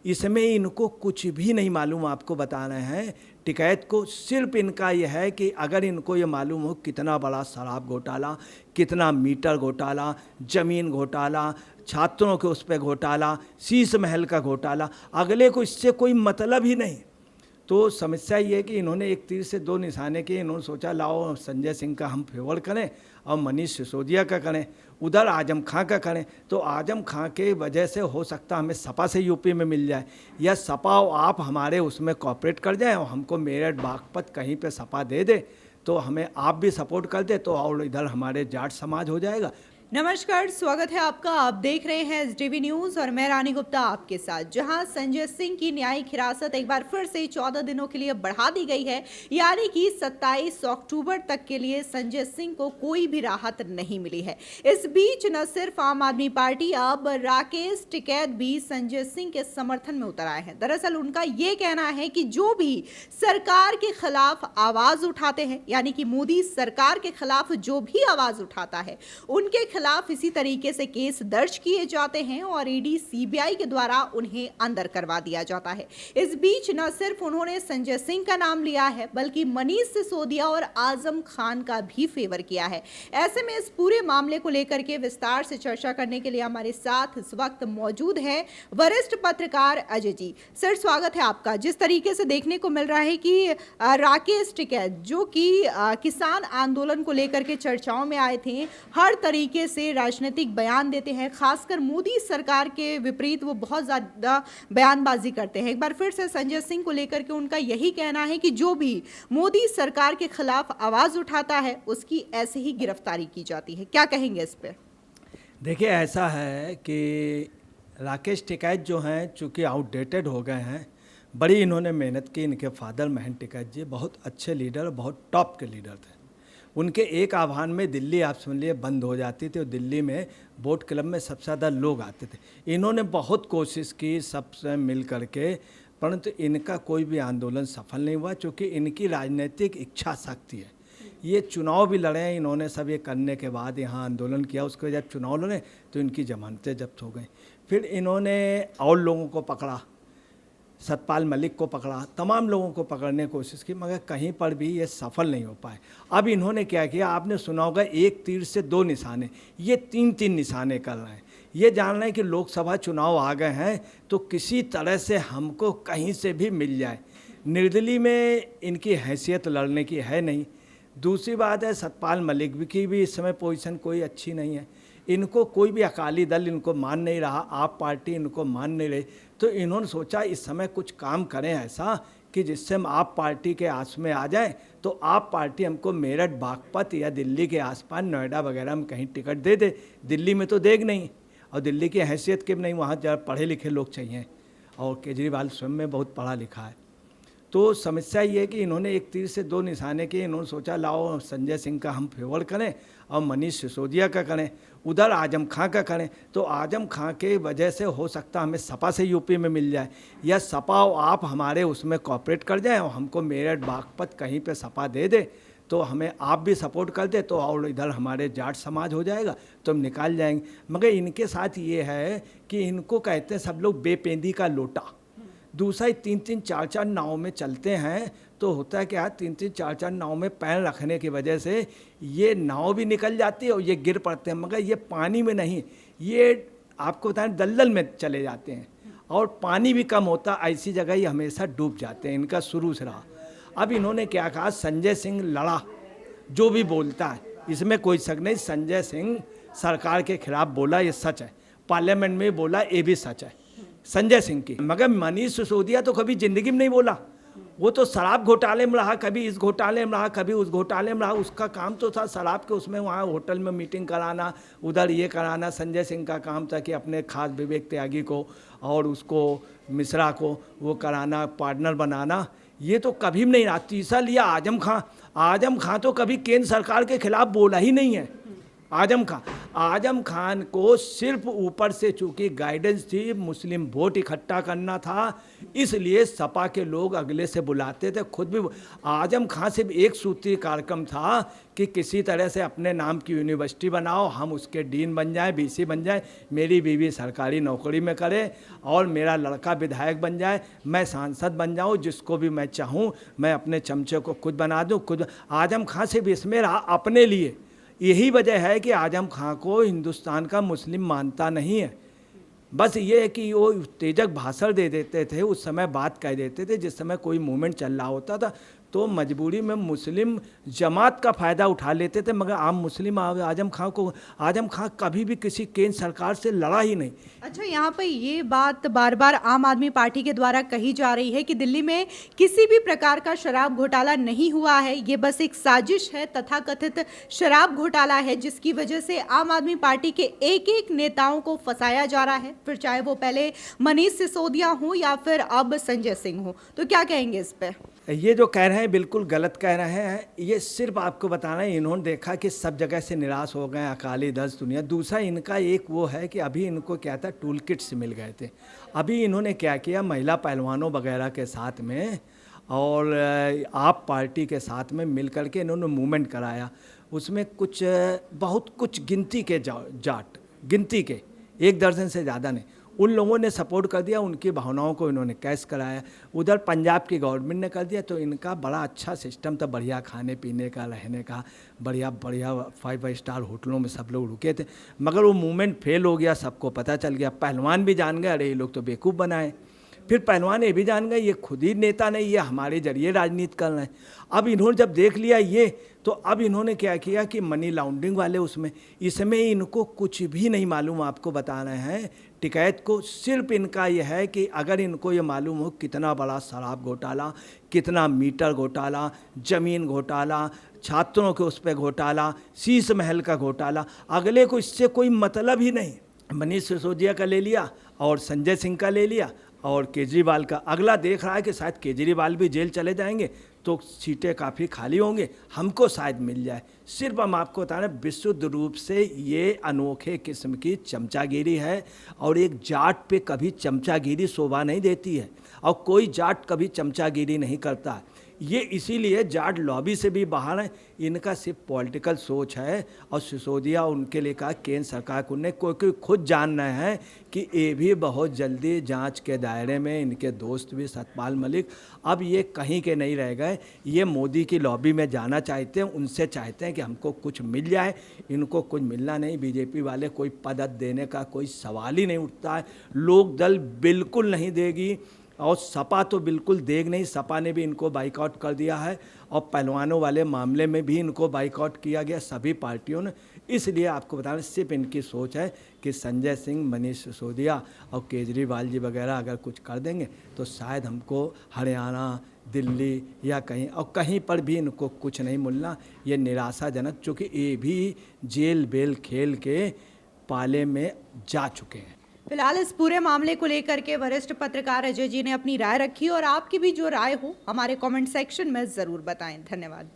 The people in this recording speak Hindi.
इसमें इनको कुछ भी नहीं मालूम, आपको बता रहे हैं। टिकैत को सिर्फ इनका यह है कि अगर इनको ये मालूम हो कितना बड़ा शराब घोटाला, कितना मीटर घोटाला, ज़मीन घोटाला, छात्रों के उस पर घोटाला, शीश महल का घोटाला, अगले को इससे कोई मतलब ही नहीं। तो समस्या ये है कि इन्होंने एक तीर से दो निशाने किए। इन्होंने सोचा लाओ संजय सिंह का हम फेवर करें और मनीष सिसोदिया का करें, उधर आजम खां का करें। तो आजम खां के वजह से हो सकता हमें सपा से यूपी में मिल जाए, या सपा आप हमारे उसमें कॉपरेट कर जाए और हमको मेरठ बागपत कहीं पे सपा दे दे तो हमें आप भी सपोर्ट कर दे, तो और इधर हमारे जाट समाज हो जाएगा। नमस्कार, स्वागत है आपका। आप देख रहे हैं एसडीवी न्यूज और मैं रानी गुप्ता आपके साथ। जहां संजय सिंह की न्यायिक हिरासत एक बार फिर से 14 दिनों के लिए बढ़ा दी गई है, यानी कि 27 अक्टूबर तक के लिए संजय सिंह को कोई भी राहत नहीं मिली है। इस बीच न सिर्फ आम आदमी पार्टी, अब राकेश टिकैत भी संजय सिंह के समर्थन में उतर आए हैं। दरअसल उनका ये कहना है कि जो भी सरकार के खिलाफ आवाज उठाते हैं, यानी कि मोदी सरकार के खिलाफ जो भी आवाज उठाता है, उनके खिलाफ इसी तरीके से केस दर्ज किए जाते हैं और ईडी सीबीआई के द्वारा उन्हें अंदर करवा दिया जाता है। इस बीच न सिर्फ उन्होंने संजय सिंह का नाम लिया है, बल्कि मनीष सिसोदिया और आजम खान का भी फेवर किया है। ऐसे में इस पूरे मामले को लेकर के विस्तार से चर्चा करने के लिए हमारे साथ इस वक्त मौजूद है वरिष्ठ पत्रकार अजय जी। सर, स्वागत है आपका। जिस तरीके से देखने को मिल रहा है कि राकेश टिकैत जो कि किसान आंदोलन को लेकर के चर्चाओं में आए थे, हर तरीके से राजनीतिक बयान देते हैं, खासकर मोदी सरकार के विपरीत वो बहुत ज़्यादा बयानबाजी करते हैं। एक बार फिर से संजय सिंह को लेकर के उनका यही कहना है कि जो भी मोदी सरकार के खिलाफ आवाज़ उठाता है उसकी ऐसे ही गिरफ्तारी की जाती है। क्या कहेंगे इस पर? देखिए, ऐसा है कि राकेश टिकैत जो हैं चूँकि आउटडेटेड हो गए हैं, बड़ी इन्होंने मेहनत की। इनके फादर महन टिकैत जी बहुत अच्छे लीडर, बहुत टॉप के लीडर थे। उनके एक आह्वान में दिल्ली आप समझ लिए बंद हो जाती थी और दिल्ली में बोट क्लब में सबसे ज़्यादा लोग आते थे। इन्होंने बहुत कोशिश की सबसे मिल करके, परंतु इनका कोई भी आंदोलन सफल नहीं हुआ, क्योंकि इनकी राजनीतिक इच्छा शक्ति है। ये चुनाव भी लड़े हैं इन्होंने, सब ये करने के बाद यहाँ आंदोलन किया। उसके जब चुनाव लड़े तो इनकी जमानतें जब्त हो गई। फिर इन्होंने और लोगों को पकड़ा, सतपाल मलिक को पकड़ा, तमाम लोगों को पकड़ने की कोशिश की, मगर कहीं पर भी ये सफल नहीं हो पाए। अब इन्होंने क्या किया, आपने सुना होगा एक तीर से दो निशाने, ये तीन तीन निशाने कर रहे हैं। ये जान रहे हैं कि लोकसभा चुनाव आ गए हैं तो किसी तरह से हमको कहीं से भी मिल जाए। निर्दलीय में इनकी हैसियत लड़ने की है नहीं। दूसरी बात है, सतपाल मलिक की भी इस समय पोजीशन कोई अच्छी नहीं है। इनको कोई भी अकाली दल इनको मान नहीं रहा, आप पार्टी इनको मान नहीं रही। तो इन्होंने सोचा इस समय कुछ काम करें ऐसा कि जिससे हम आप पार्टी के आस में आ जाएं, तो आप पार्टी हमको मेरठ बागपत या दिल्ली के आसपास नोएडा वगैरह में कहीं टिकट दे दे। दिल्ली में तो देग नहीं, और दिल्ली की हैसियत के भी नहीं, वहाँ ज़रा पढ़े लिखे लोग चाहिए, और केजरीवाल स्वयं में बहुत पढ़ा लिखा है। तो समस्या ये है कि इन्होंने एक तीर से दो निशाने किए। इन्होंने सोचा लाओ संजय सिंह का हम फेवर करें और मनीष सिसोदिया का करें, उधर आजम खां का करें। तो आजम खां के वजह से हो सकता हमें सपा से यूपी में मिल जाए, या सपा आप हमारे उसमें कॉपरेट कर जाए और हमको मेरठ बागपत कहीं पे सपा दे दे तो हमें आप भी सपोर्ट कर दे, तो और इधर हमारे जाट समाज हो जाएगा, तो हम निकाल जाएंगे। मगर इनके साथ ये है कि इनको कहते हैं सब लोग बेपेंदी का लोटा। दूसरा, तीन तीन चार चार नाव में चलते हैं तो होता है क्या, तीन तीन चार चार नाव में पैर रखने की वजह से ये नाव भी निकल जाती है और ये गिर पड़ते हैं, मगर ये पानी में नहीं, ये आपको बताएं दलदल में चले जाते हैं और पानी भी कम होता, ऐसी जगह ही हमेशा डूब जाते हैं। इनका शुरू से रहा। अब इन्होंने क्या कहा, संजय सिंह लड़ा, जो भी बोलता है इसमें कोई शक नहीं, संजय सिंह सरकार के खिलाफ बोला, ये सच है। पार्लियामेंट में बोला, ये भी सच है संजय सिंह की। मगर मनीष सिसोदिया तो कभी जिंदगी में नहीं बोला। वो तो शराब घोटाले में रहा, कभी इस घोटाले में रहा, कभी उस घोटाले में रहा। उसका काम तो था शराब के उसमें वहाँ होटल में मीटिंग कराना, उधर ये कराना। संजय सिंह का काम था कि अपने खास विवेक त्यागी को और उसको मिश्रा को वो कराना, पार्टनर बनाना। ये तो कभी भी नहीं रहा। तीसरा लिया आजम खां। आजम खां तो कभी केंद्र सरकार के खिलाफ बोला ही नहीं है। आजम खां आजम खान को सिर्फ ऊपर से चूंकि गाइडेंस थी, मुस्लिम वोट इकट्ठा करना था, इसलिए सपा के लोग अगले से बुलाते थे। खुद भी आजम खान सिर्फ एक सूत्री कार्यक्रम था कि किसी तरह से अपने नाम की यूनिवर्सिटी बनाओ, हम उसके डीन बन जाएं, बीसी बन जाएं, मेरी बीवी सरकारी नौकरी में करे और मेरा लड़का विधायक बन जाए, मैं सांसद बन जाऊं, जिसको भी मैं चाहूं मैं अपने चमचे को खुद बना दूं। खुद आजम खान सिर्फ इसमें रहा अपने लिए। यही वजह है कि आजम खान को हिंदुस्तान का मुस्लिम मानता नहीं है। बस ये है कि वो उत्तेजक भाषण दे देते थे, उस समय बात कह देते थे, जिस समय कोई मूवमेंट चल रहा होता था तो मजबूरी में मुस्लिम जमात का फ़ायदा उठा लेते थे, मगर आम मुस्लिम आजम खान कभी भी किसी केंद्र सरकार से लड़ा ही नहीं। अच्छा, यहाँ पर ये बात बार बार आम आदमी पार्टी के द्वारा कही जा रही है कि दिल्ली में किसी भी प्रकार का शराब घोटाला नहीं हुआ है, ये बस एक साजिश है, तथाकथित शराब घोटाला है, जिसकी वजह से आम आदमी पार्टी के एक एक नेताओं को फंसाया जा रहा है, फिर चाहे वो पहले मनीष सिसोदिया हो या फिर अब संजय सिंह हो। तो क्या कहेंगे इस पर? ये जो कह रहे हैं बिल्कुल गलत कह रहे हैं। ये सिर्फ आपको बताना है, इन्होंने देखा कि सब जगह से निराश हो गए, अकाली दल दुनिया। दूसरा इनका एक वो है कि अभी इनको क्या था, टूल किट्स मिल गए थे। अभी इन्होंने क्या किया, महिला पहलवानों वगैरह के साथ में और आप पार्टी के साथ में मिल करके इन्होंने मूवमेंट कराया। उसमें कुछ बहुत कुछ गिनती के जाट, गिनती के 1 दर्जन से ज़्यादा नहीं, उन लोगों ने सपोर्ट कर दिया, उनकी भावनाओं को इन्होंने कैश कराया। उधर पंजाब की गवर्नमेंट ने कर दिया, तो इनका बड़ा अच्छा सिस्टम था, बढ़िया खाने पीने का, रहने का, बढ़िया 5 स्टार होटलों में सब लोग रुके थे। मगर वो मूवमेंट फेल हो गया, सबको पता चल गया। पहलवान भी जान गए, अरे ये लोग तो बेवकूफ़ बनाए। फिर पहलवान ये भी जान गए ये खुद ही नेता नहीं, ये हमारे जरिए राजनीति कर रहे हैं। अब इन्होंने जब देख लिया ये, तो अब इन्होंने क्या किया कि मनी लॉन्ड्रिंग वाले इसमें इनको कुछ भी नहीं मालूम। आपको बता रहे हैं, टिकैत को सिर्फ इनका यह है कि अगर इनको ये मालूम हो कितना बड़ा शराब घोटाला, कितना मीटर घोटाला, ज़मीन घोटाला, छात्रों के उस पर घोटाला, शीश महल का घोटाला, अगले को इससे कोई मतलब ही नहीं। मनीष सिसोदिया का ले लिया और संजय सिंह का ले लिया और केजरीवाल का। अगला देख रहा है कि शायद केजरीवाल भी जेल चले जाएंगे तो सीटें काफ़ी खाली होंगे, हमको शायद मिल जाए। सिर्फ हम आपको बता रहे हैं, विशुद्ध रूप से ये अनोखे किस्म की चमचागिरी है और एक जाट पे कभी चमचागिरी शोभा नहीं देती है और कोई जाट कभी चमचागिरी नहीं करता है। ये इसीलिए जाट लॉबी से भी बाहर है, इनका सिर्फ पॉलिटिकल सोच है। और सिसोदिया उनके लिए कहा केंद्र सरकार को ने कोई खुद जान रहे हैं कि ये भी बहुत जल्दी जांच के दायरे में, इनके दोस्त भी सतपाल मलिक, अब ये कहीं के नहीं रह गए। ये मोदी की लॉबी में जाना चाहते हैं, उनसे चाहते हैं कि हमको कुछ मिल जाए, इनको कुछ मिलना नहीं। बीजेपी वाले कोई पद देने का कोई सवाल ही नहीं उठता है, लोक दल बिल्कुल नहीं देगी और सपा तो बिल्कुल देग नहीं। सपा ने भी इनको बाइकआउट कर दिया है और पहलवानों वाले मामले में भी इनको बाइकआउट किया गया सभी पार्टियों ने। इसलिए आपको बता रहे सिर्फ इनकी सोच है कि संजय सिंह, मनीष सिसोदिया और केजरीवाल जी वगैरह अगर कुछ कर देंगे तो शायद हमको हरियाणा, दिल्ली या कहीं पर भी इनको कुछ नहीं मिलना। ये निराशाजनक, चूँकि ये भी जेल बेल खेल के पाले में जा चुके हैं। फिलहाल इस पूरे मामले को लेकर के वरिष्ठ पत्रकार अजय जी ने अपनी राय रखी और आपकी भी जो राय हो हमारे कमेंट सेक्शन में ज़रूर बताएं। धन्यवाद।